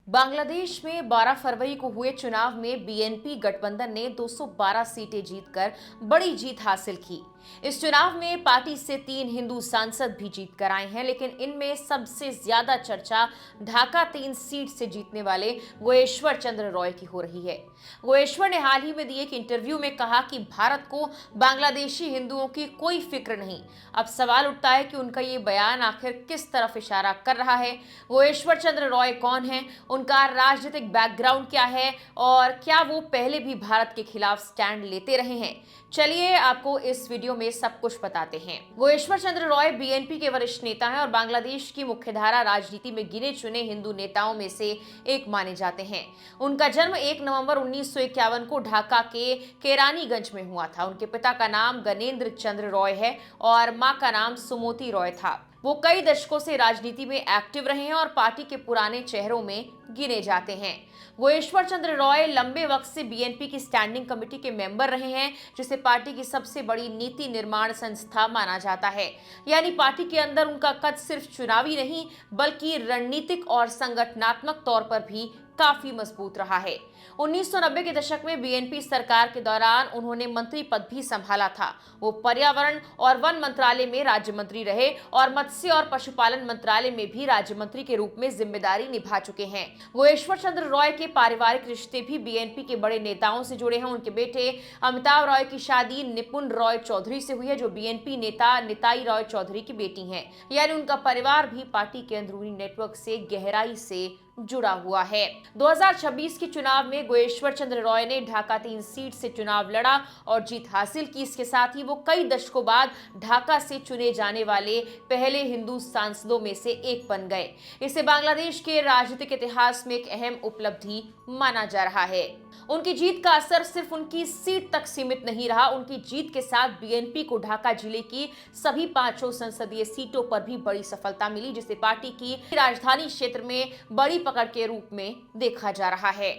बांग्लादेश में 12 फरवरी को हुए चुनाव में बीएनपी गठबंधन ने 212 सीटें जीतकर बड़ी जीत हासिल की। इस चुनाव में पार्टी से 3 हिंदू सांसद भी जीत कर आए हैं, लेकिन इनमें सबसे ज्यादा चर्चा ढाका 3 सीट से जीतने वाले गोएश्वर चंद्र रॉय की हो रही है। गोएश्वर ने हाल ही में दिए एक इंटरव्यू में कहा कि भारत को बांग्लादेशी हिंदुओं की कोई फिक्र नहीं। अब सवाल उठता है कि उनका ये बयान आखिर किस तरफ इशारा कर रहा है। गोएश्वर चंद्र रॉय कौन है, उनका राजनीतिक बैकग्राउंड क्या है और क्या वो पहले भी भारत के खिलाफ स्टैंड लेते रहे हैं। चलिए आपको इस वीडियो में सब कुछ बताते हैं। गोएश्वर चंद्र रॉय बीएनपी के वरिष्ठ नेता हैं और बांग्लादेश की मुख्यधारा राजनीति में गिने चुने हिंदू नेताओं में से एक माने जाते हैं। उनका जन्म 1 नवंबर 1951 को ढाका के केरानीगंज में हुआ था। उनके पिता का नाम गनेंद्र चंद्र रॉय है और मां का नाम सुमोती रॉय था। वो कई दशकों से राजनीति में एक्टिव रहे हैं और पार्टी के पुराने चेहरों में गिने जाते हैं। गोएश्वर चंद्र रॉय लंबे वक्त से बीएनपी की स्टैंडिंग कमेटी के मेंबर रहे हैं, जिसे पार्टी की सबसे बड़ी नीति निर्माण संस्था माना जाता है। यानी पार्टी के अंदर उनका कद सिर्फ चुनावी नहीं बल्कि रणनीतिक और संगठनात्मक तौर पर भी काफी मजबूत रहा है। 1990 के दशक में बीएनपी सरकार के दौरान उन्होंने मंत्री पद भी संभाला था। वो पर्यावरण और वन मंत्रालय में राज्य मंत्री रहे और मत्स्य और पशुपालन मंत्रालय में भी राज्य मंत्री के रूप में जिम्मेदारी निभा चुके हैं। गोएश्वर चंद्र रॉय के पारिवारिक रिश्ते भी बीएनपी के बड़े नेताओं से जुड़े हैं। उनके बेटे अमिताभ रॉय की शादी निपुण रॉय चौधरी से हुई है, जो बीएनपी नेता निताई रॉय चौधरी की बेटी हैं। यानी उनका परिवार भी पार्टी के अंदरूनी नेटवर्क से गहराई से जुड़ा हुआ है। 2026 के चुनाव में गोएश्वर चंद्र रॉय ने ढाका 3 सीट से चुनाव लड़ा और जीत हासिल की। इसके साथ ही वो कई दशकों बाद ढाका से चुने जाने वाले पहले हिंदू सांसदों में से एक बन गए। इसे बांग्लादेश के राजनीतिक इतिहास में एक अहम उपलब्धि माना जा रहा है। उनकी जीत का असर सिर्फ उनकी सीट तक सीमित नहीं रहा। उनकी जीत के साथ बीएनपी को ढाका जिले की सभी 5 संसदीय सीटों पर भी बड़ी सफलता मिली, जिसे पार्टी की राजधानी क्षेत्र में बड़ी पकड़ के रूप में देखा जा रहा है।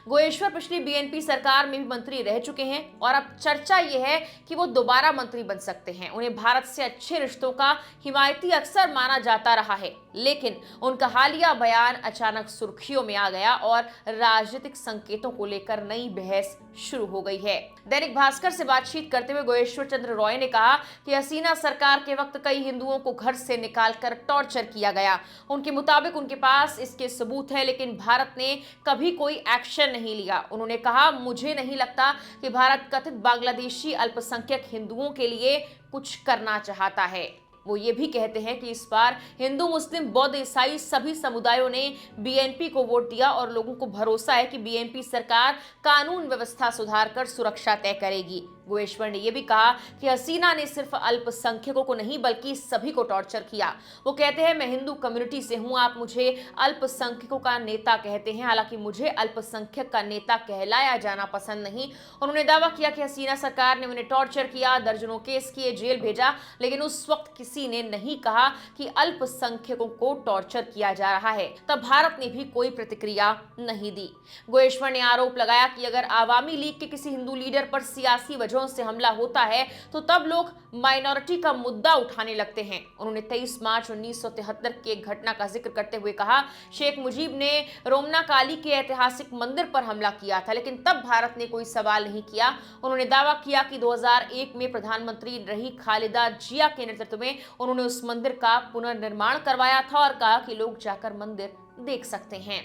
गोएश्वर पिछली बीएनपी सरकार में भी मंत्री रह चुके हैं और अब चर्चा यह है कि वो दोबारा मंत्री बन सकते हैं। उन्हें भारत से अच्छे रिश्तों का हिमायती अक्सर माना जाता रहा है, लेकिन उनका हालिया बयान अचानक सुर्खियों में आ गया और राजनीतिक संकेतों को लेकर नई बहस शुरू हो गई है। दैनिक भास्कर से बातचीत करते हुए गोएश्वर चंद्र रॉय ने कहा कि हसीना सरकार के वक्त कई हिंदुओं को घर से निकालकर टॉर्चर किया गया। उनके मुताबिक उनके पास इसके सबूत है, लेकिन भारत ने कभी कोई एक्शन नहीं लिया। उन्होंने कहा, मुझे नहीं लगता कि भारत कथित बांग्लादेशी अल्पसंख्यक हिंदुओं के लिए कुछ करना चाहता है। वो ये भी कहते हैं कि इस बार हिंदू, मुस्लिम, बौद्ध, ईसाई सभी समुदायों ने बीएनपी को वोट दिया और लोगों को भरोसा है कि बीएनपी सरकार कानून व्यवस्था सुधार कर सुरक्षा तय करेगी। गोएश्वर ने यह भी कहा कि हसीना ने सिर्फ अल्पसंख्यकों को नहीं बल्कि सभी को टॉर्चर किया। वो कहते हैं, मैं हिंदू कम्युनिटी से हूं, आप मुझे अल्पसंख्यकों का नेता कहते हैं, हालांकि मुझे अल्पसंख्यक का नेता कहलाया जाना पसंद नहीं। उन्होंने दावा किया कि हसीना सरकार ने उन्हें टॉर्चर किया, दर्जनों केस किए, जेल भेजा, लेकिन उस वक्त किसी ने नहीं कहा कि अल्पसंख्यकों को टॉर्चर किया जा रहा है। तब भारत ने भी कोई प्रतिक्रिया नहीं दी। गोएश्वर ने आरोप लगाया कि अगर आवामी लीग के किसी हिंदू लीडर पर सियासी वजहों से हमला होता है तो तब लोग माइनॉरिटी का मुद्दा उठाने लगते हैं। उन्होंने 23 मार्च 1973 की एक घटना का जिक्र करते हुए कहा, शेख मुजीब ने रोमना काली के ऐतिहासिक मंदिर पर हमला किया था, लेकिन तब भारत ने कोई सवाल नहीं किया। उन्होंने दावा किया कि 2001 में प्रधानमंत्री रही खालिदा जिया के नेतृत्व में उन्होंने उस मंदिर का पुनर्निर्माण करवाया था और कहा कि लोग जाकर मंदिर देख सकते हैं।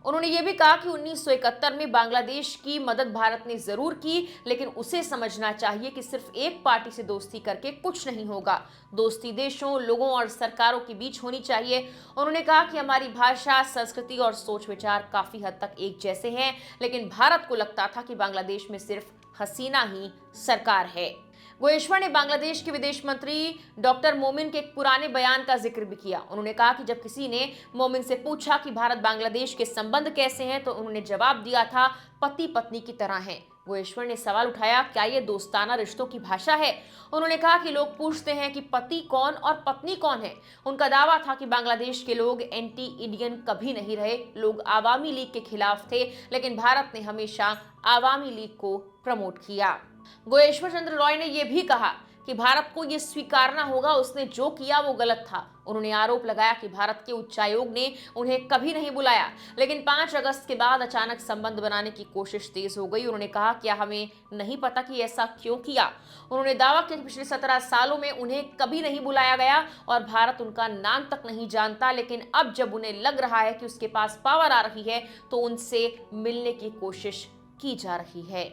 उन्होंने ये भी कहा कि 1971 में बांग्लादेश की मदद भारत ने जरूर की, लेकिन उसे समझना चाहिए कि सिर्फ एक पार्टी से दोस्ती करके कुछ नहीं होगा। दोस्ती देशों, लोगों और सरकारों के बीच होनी चाहिए। उन्होंने कहा कि हमारी भाषा, संस्कृति और सोच विचार काफी हद तक एक जैसे हैं, लेकिन भारत को लगता था कि बांग्लादेश में सिर्फ हसीना ही सरकार है। गोएश्वर ने बांग्लादेश के विदेश मंत्री डॉक्टर मोमिन के एक पुराने बयान का जिक्र भी किया। उन्होंने कहा कि जब किसी ने मोमिन से पूछा कि भारत बांग्लादेश के संबंध कैसे हैं, तो उन्होंने जवाब दिया था, पति पत्नी की तरह हैं। गोएश्वर ने सवाल उठाया, क्या ये दोस्ताना रिश्तों की भाषा है? उन्होंने कहा कि लोग पूछते हैं कि पति कौन और पत्नी कौन है। उनका दावा था कि बांग्लादेश के लोग एंटी इंडियन कभी नहीं रहे। लोग आवामी लीग के खिलाफ थे, लेकिन भारत ने हमेशा आवामी लीग को प्रमोट किया। गोएश्वर चंद्र रॉय ने यह भी कहा कि भारत को यह स्वीकारना होगा उसने जो किया वो गलत था। उन्होंने आरोप लगाया कि भारत के उच्चायोग ने उन्हें कभी नहीं बुलाया, लेकिन 5 अगस्त के बाद अचानक संबंध बनाने की कोशिश तेज हो गई। उन्होंने कहा, क्या हमें नहीं पता कि ऐसा क्यों किया? उन्होंने दावा किया कि पिछले 17 सालों में उन्हें कभी नहीं बुलाया गया और भारत उनका नाम तक नहीं जानता, लेकिन अब जब उन्हें लग रहा है कि उसके पास पावर आ रही है तो उनसे मिलने की कोशिश की जा रही है।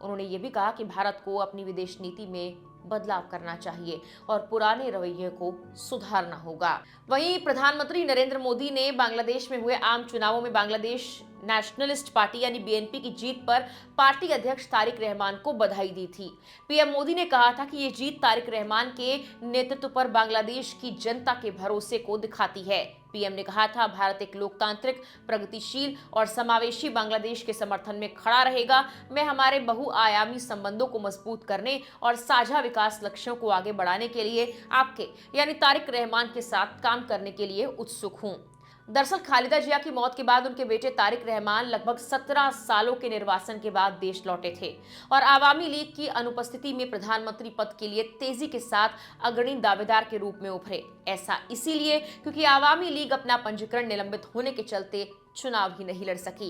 उन्होंने ये भी कहा कि भारत को अपनी विदेश नीति में बदलाव करना चाहिए और पुराने रवैये को सुधारना होगा। वहीं प्रधानमंत्री नरेंद्र मोदी ने बांग्लादेश में हुए आम चुनावों में बांग्लादेश नेशनलिस्ट पार्टी यानी बीएनपी की जीत पर पार्टी अध्यक्ष तारिक रहमान को बधाई दी थी। पीएम मोदी ने कहा था कि ये जीत तारिक रहमान के नेतृत्व पर बांग्लादेश की जनता के भरोसे को दिखाती है। पीएम ने कहा था, भारत एक लोकतांत्रिक, प्रगतिशील और समावेशी बांग्लादेश के समर्थन में खड़ा रहेगा। मैं हमारे बहुआयामी संबंधों को मजबूत करने और साझा विकास लक्ष्यों को आगे बढ़ाने के लिए आपके यानी तारिक रहमान के साथ काम करने के लिए उत्सुक हूं। दरअसल खालिदा जिया की मौत के बाद उनके बेटे तारिक रहमान लगभग 17 सालों के निर्वासन के बाद देश लौटे थे और आवामी लीग की अनुपस्थिति में प्रधानमंत्री पद के लिए तेजी के साथ अग्रणी दावेदार के रूप में उभरे। ऐसा इसीलिए क्योंकि आवामी लीग अपना पंजीकरण निलंबित होने के चलते चुनाव ही नहीं लड़ सकी।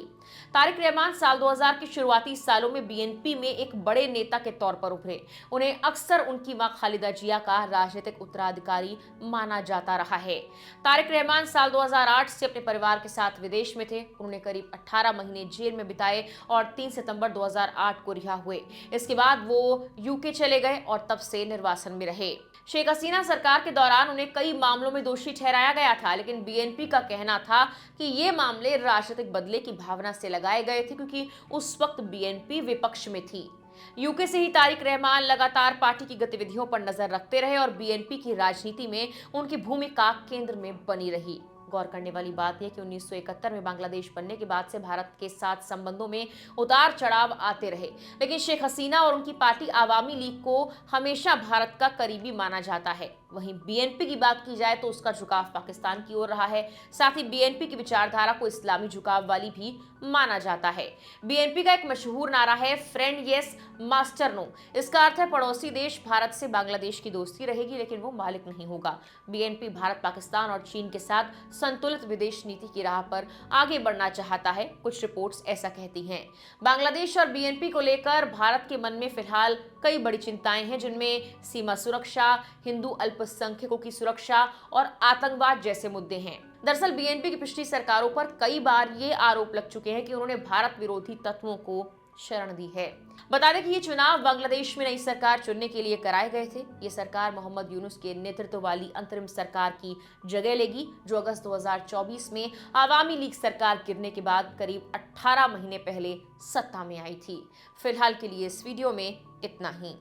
तारिक रहमान साल 2000 के शुरुआती सालों में बीएनपी में एक बड़े नेता के तौर पर उभरे। उन्हें अक्सर उनकी मां खालिदा जिया का राजनीतिक उत्तराधिकारी माना जाता रहा है। तारिक रहमान साल 2008 से अपने परिवार के साथ विदेश में थे। उन्होंने करीब 18 महीने जेल में बिताए और 3 सितंबर 2008 को रिहा हुए। इसके बाद वो यूके चले गए और तब से निर्वासन में रहे। शेख हसीना सरकार के दौरान उन्हें कई मामलों में दोषी ठहराया गया था, लेकिन बीएनपी का कहना था कि ये मामले राजनीतिक बदले की भावना से लगाए गए थे क्योंकि उस वक्त बीएनपी विपक्ष में थी। यूके से ही तारिक रहमान लगातार पार्टी की गतिविधियों पर नजर रखते रहे और बीएनपी की राजनीति में उनकी भूमिका केंद्र में बनी रही। गौर करने वाली बात यह कि 1971 में बांग्लादेश बनने के बाद से भारत के साथ संबंधों में उतार चढ़ाव आते रहे, लेकिन शेख हसीना और उनकी पार्टी आवामी लीग को हमेशा भारत का करीबी माना जाता है। वहीं बीएनपी की बात की जाए तो उसका झुकाव पाकिस्तान की ओर रहा है। साथ ही बीएनपी की विचारधारा को इस्लामी झुकाव वाली भी माना जाता है। बीएनपी का एक मशहूर नारा है, फ्रेंड येस मास्टर नो। इसका अर्थ है पड़ोसी देश भारत से बांग्लादेश की दोस्ती रहेगी लेकिन वो मालिक नहीं होगा। बीएनपी भारत, पाकिस्तान और चीन के साथ संतुलित विदेश नीति की राह पर आगे बढ़ना चाहता है। कुछ रिपोर्ट्स ऐसा कहती हैं। बांग्लादेश और बीएनपी को लेकर भारत के मन में फिलहाल कई बड़ी चिंताएं हैं, जिनमें सीमा सुरक्षा, हिंदू अल्पसंख्यकों की सुरक्षा और आतंकवाद जैसे मुद्दे हैं। दरअसल बीएनपी की पिछली सरकारों पर कई बार ये आरोप लग चुके हैं कि उन्होंने भारत विरोधी तत्वों को शरण दी है। बता दें कि ये चुनाव बांग्लादेश में नई सरकार चुनने के लिए कराए गए थे। ये सरकार मोहम्मद यूनुस के नेतृत्व वाली अंतरिम सरकार की जगह लेगी, जो अगस्त 2024 में आवामी लीग सरकार गिरने के बाद करीब 18 महीने पहले सत्ता में आई थी। फिलहाल के लिए इस वीडियो में इतना ही।